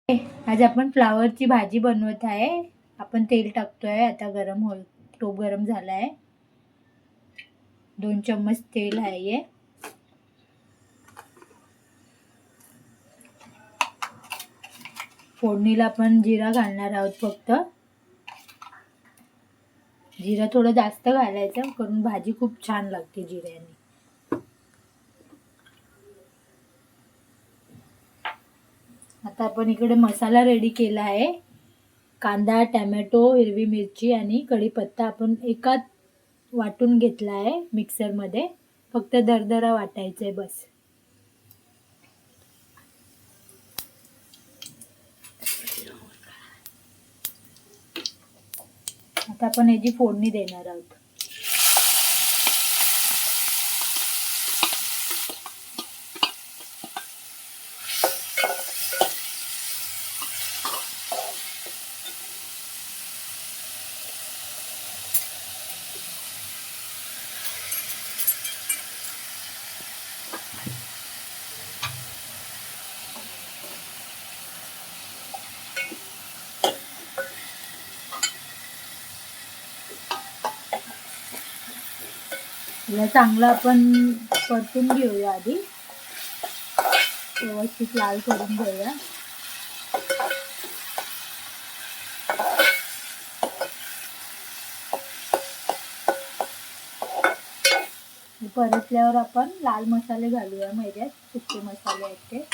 आज आपण फ्लावरची भाजी बनवत आहे. आपण तेल टाकतोय. आता टोप गरम झाला आहे. 2 चम्मच तेल आहे. फोडणीला आपण जिरा घालणार आहोत. फक्त जिरा थोडं जास्त घालायचं, कारण भाजी खूप छान लागते जिऱ्याने. आता आपण इकडे मसाला रेडी केला आहे. कांदा, टोमॅटो, हिरवी मिरची आणि कढीपत्ता आपण एकात वाटून घेतला आहे मिक्सरमध्ये. फक्त दरदरा वाटायचं आहे बस. आता आपण याची फोडणी देणार आहोत. याला चांगलं आपण परतून घेऊया. आधी व्यवस्थित लाल करून घेऊया. परतल्यावर आपण लाल मसाले घालूया. मैद्यात सुके मसाले आहेत ते.